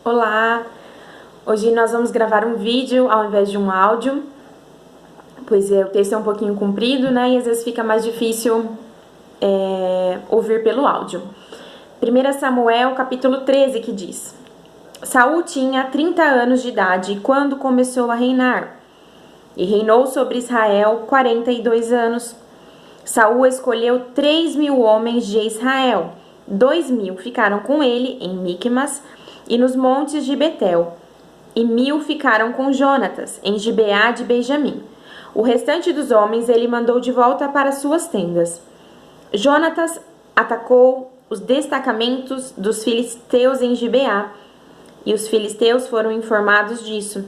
Olá! Hoje nós vamos gravar um vídeo ao invés de um áudio, pois o texto é um pouquinho comprido, né? E às vezes fica mais difícil ouvir pelo áudio. 1 Samuel, capítulo 13, que diz: Saul tinha 30 anos de idade quando começou a reinar, e reinou sobre Israel 42 anos. Saul escolheu 3.000 homens de Israel, 2.000 ficaram com ele em Miqumas e nos montes de Betel, e 1.000 ficaram com Jonatas, em Gibeá de Benjamim. O restante dos homens ele mandou de volta para suas tendas. Jonatas atacou os destacamentos dos filisteus em Gibeá, e os filisteus foram informados disso.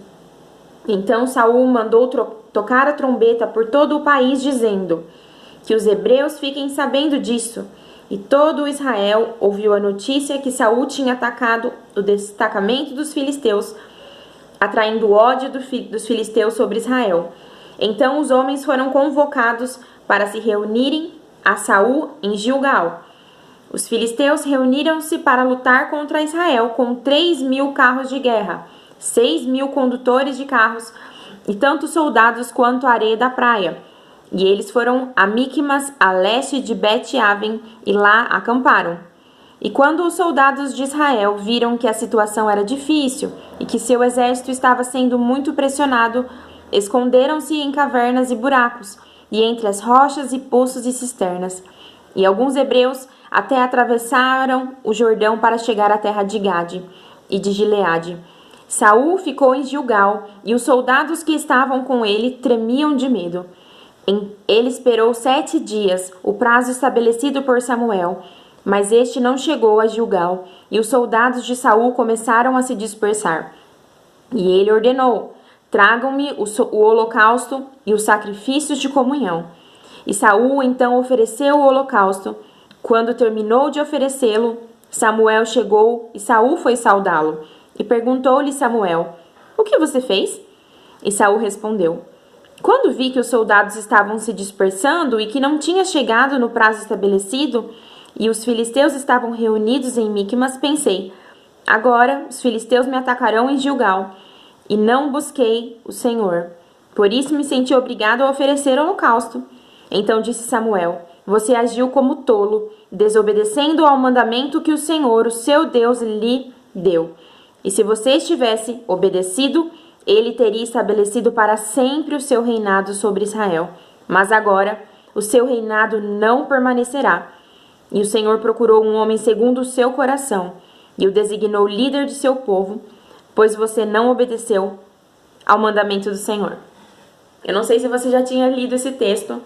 Então Saul mandou tocar a trombeta por todo o país, dizendo: que os hebreus fiquem sabendo disso. E todo Israel ouviu a notícia que Saul tinha atacado o destacamento dos filisteus, atraindo o ódio dos filisteus sobre Israel. Então os homens foram convocados para se reunirem a Saul em Gilgal. Os filisteus reuniram-se para lutar contra Israel com 3.000 carros de guerra, 6.000 condutores de carros e tanto soldados quanto a areia da praia. E eles foram a Miqumas, a leste de Bet-Aven, e lá acamparam. E quando os soldados de Israel viram que a situação era difícil e que seu exército estava sendo muito pressionado, esconderam-se em cavernas e buracos, e entre as rochas e poços e cisternas. E alguns hebreus até atravessaram o Jordão para chegar à terra de Gade e de Gileade. Saul ficou em Gilgal, e os soldados que estavam com ele tremiam de medo. Ele esperou 7 dias, o prazo estabelecido por Samuel, mas este não chegou a Gilgal, e os soldados de Saul começaram a se dispersar. E ele ordenou: tragam-me o holocausto e os sacrifícios de comunhão. E Saul então ofereceu o holocausto. Quando terminou de oferecê-lo, Samuel chegou e Saul foi saudá-lo. E perguntou-lhe Samuel: o que você fez? E Saul respondeu: quando vi que os soldados estavam se dispersando e que não tinha chegado no prazo estabelecido, e os filisteus estavam reunidos em Miqumas, pensei: agora os filisteus me atacarão em Gilgal, e não busquei o Senhor. Por isso me senti obrigado a oferecer holocausto. Então disse Samuel: você agiu como tolo, desobedecendo ao mandamento que o Senhor, o seu Deus, lhe deu. E se você tivesse obedecido, ele teria estabelecido para sempre o seu reinado sobre Israel. Mas agora o seu reinado não permanecerá. E o Senhor procurou um homem segundo o seu coração e o designou líder de seu povo, pois você não obedeceu ao mandamento do Senhor. Eu não sei se você já tinha lido esse texto,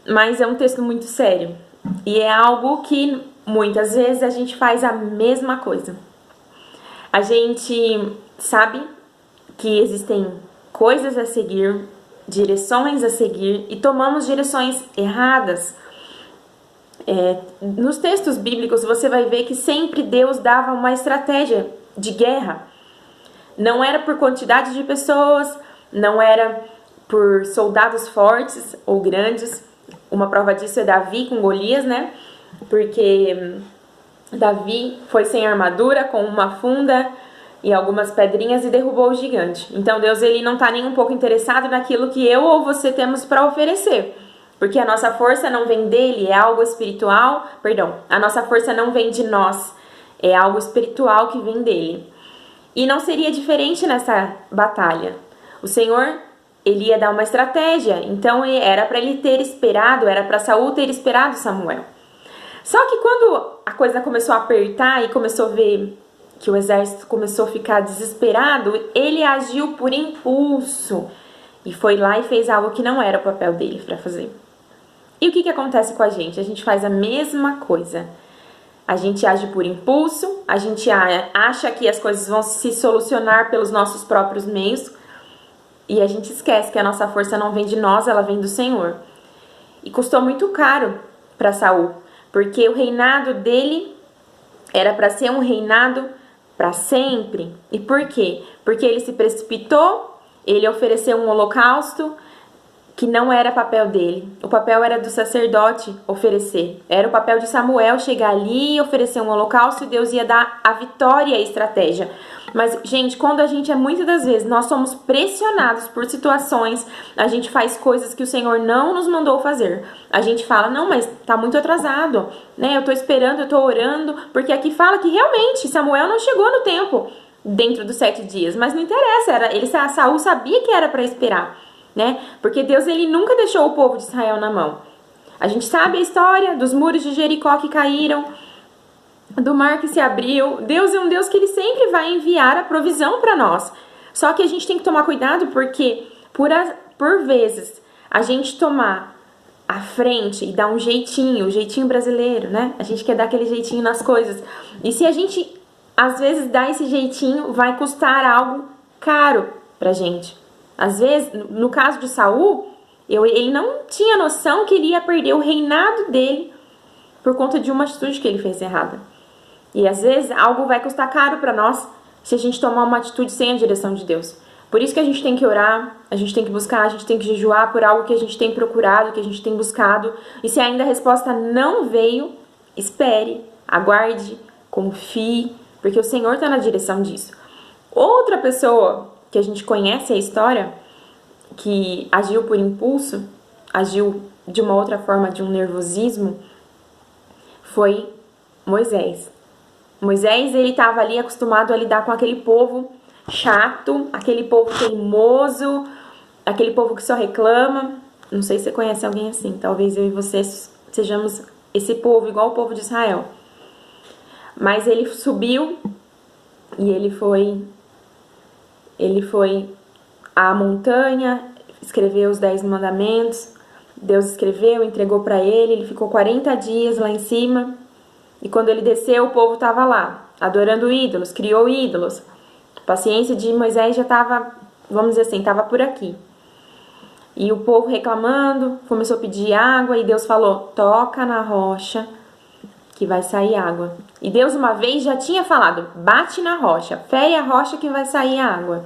mas é um texto muito sério. E é algo que muitas vezes a gente faz a mesma coisa. A gente sabe que existem coisas a seguir, direções a seguir, e tomamos direções erradas. Nos textos bíblicos você vai ver que sempre Deus dava uma estratégia de guerra. Não era por quantidade de pessoas, não era por soldados fortes ou grandes. Uma prova disso é Davi com Golias, né? Porque Davi foi sem armadura, com uma funda e algumas pedrinhas e derrubou o gigante. Então Deus ele não está nem um pouco interessado naquilo que eu ou você temos para oferecer. Porque a nossa força não vem dele, é algo espiritual. A nossa força não vem de nós, é algo espiritual que vem dele. E não seria diferente nessa batalha. O Senhor, ele ia dar uma estratégia. Então era para ele ter esperado, era para Saul ter esperado Samuel. Só que quando a coisa começou a apertar e começou a ver que o exército começou a ficar desesperado, ele agiu por impulso e foi lá e fez algo que não era o papel dele para fazer. E o que acontece com a gente? A gente faz a mesma coisa. A gente age por impulso, a gente acha que as coisas vão se solucionar pelos nossos próprios meios e a gente esquece que a nossa força não vem de nós, ela vem do Senhor. E custou muito caro para Saul, porque o reinado dele era para ser um reinado para sempre. E por quê? Porque ele se precipitou, ele ofereceu um holocausto que não era papel dele. O papel era do sacerdote oferecer. Era o papel de Samuel chegar ali e oferecer um holocausto e Deus ia dar a vitória e a estratégia. Mas, gente, quando a gente muitas das vezes nós somos pressionados por situações, a gente faz coisas que o Senhor não nos mandou fazer. A gente fala, não, mas tá muito atrasado, né? Eu tô esperando, eu tô orando, porque aqui fala que realmente Samuel não chegou no tempo dentro dos 7 dias, mas não interessa, Saul sabia que era para esperar, né? Porque Deus, ele nunca deixou o povo de Israel na mão. A gente sabe a história dos muros de Jericó que caíram, do mar que se abriu. Deus é um Deus que ele sempre vai enviar a provisão para nós. Só que a gente tem que tomar cuidado porque por vezes a gente tomar a frente e dar um jeitinho, o jeitinho brasileiro, né? A gente quer dar aquele jeitinho nas coisas. E se a gente às vezes dar esse jeitinho, vai custar algo caro pra gente. Às vezes, no caso de Saul, ele não tinha noção que ele ia perder o reinado dele por conta de uma atitude que ele fez errada. E às vezes algo vai custar caro para nós se a gente tomar uma atitude sem a direção de Deus. Por isso que a gente tem que orar, a gente tem que buscar, a gente tem que jejuar por algo que a gente tem procurado, que a gente tem buscado. E se ainda a resposta não veio, espere, aguarde, confie, porque o Senhor está na direção disso. Outra pessoa que a gente conhece a história, que agiu por impulso, agiu de uma outra forma, de um nervosismo, foi Moisés. Moisés, ele estava ali acostumado a lidar com aquele povo chato, aquele povo teimoso, aquele povo que só reclama. Não sei se você conhece alguém assim, talvez eu e você sejamos esse povo, igual o povo de Israel. Mas ele subiu e ele foi à montanha, escreveu os 10 mandamentos. Deus escreveu, entregou para ele ficou 40 dias lá em cima. E quando ele desceu, o povo estava lá, adorando ídolos, criou ídolos. A paciência de Moisés já estava, vamos dizer assim, estava por aqui. E o povo reclamando, começou a pedir água, e Deus falou, toca na rocha que vai sair água. E Deus uma vez já tinha falado, bate na rocha, fere a rocha que vai sair água.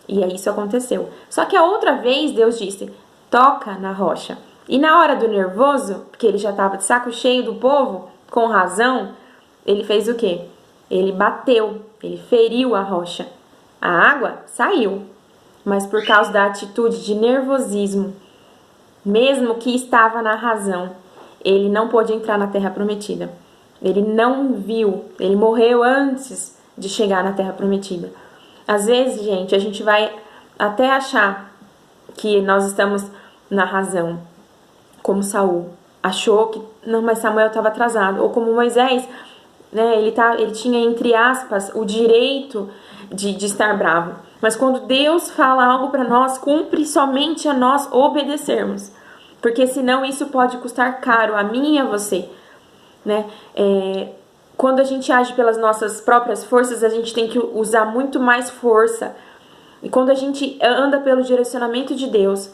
E aí isso aconteceu. Só que a outra vez Deus disse, toca na rocha. E na hora do nervoso, porque ele já estava de saco cheio do povo, com razão, ele fez o quê? Ele bateu, ele feriu a rocha. A água saiu, mas por causa da atitude de nervosismo, mesmo que estava na razão, ele não pôde entrar na Terra Prometida. Ele não viu, ele morreu antes de chegar na Terra Prometida. Às vezes, gente, a gente vai até achar que nós estamos na razão, como Saul. Achou que, não, mas Samuel estava atrasado. Ou como Moisés, né, ele tinha, entre aspas, o direito de estar bravo. Mas quando Deus fala algo para nós, cumpre somente a nós obedecermos. Porque senão isso pode custar caro a mim e a você. Né? Quando a gente age pelas nossas próprias forças, a gente tem que usar muito mais força. E quando a gente anda pelo direcionamento de Deus,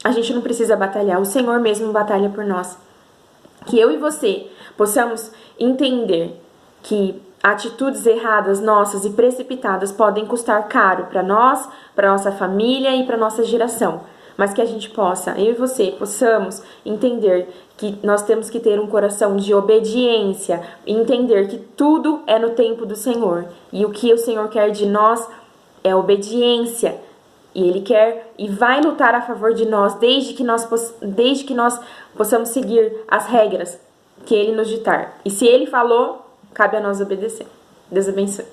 a gente não precisa batalhar, o Senhor mesmo batalha por nós. Que eu e você possamos entender que atitudes erradas nossas e precipitadas podem custar caro para nós, para nossa família e para nossa geração. Mas que a gente possa, eu e você, possamos entender que nós temos que ter um coração de obediência, e entender que tudo é no tempo do Senhor. E o que o Senhor quer de nós é obediência. E Ele quer e vai lutar a favor de nós, desde que nós possamos seguir as regras que Ele nos ditar. E se Ele falou, cabe a nós obedecer. Deus abençoe.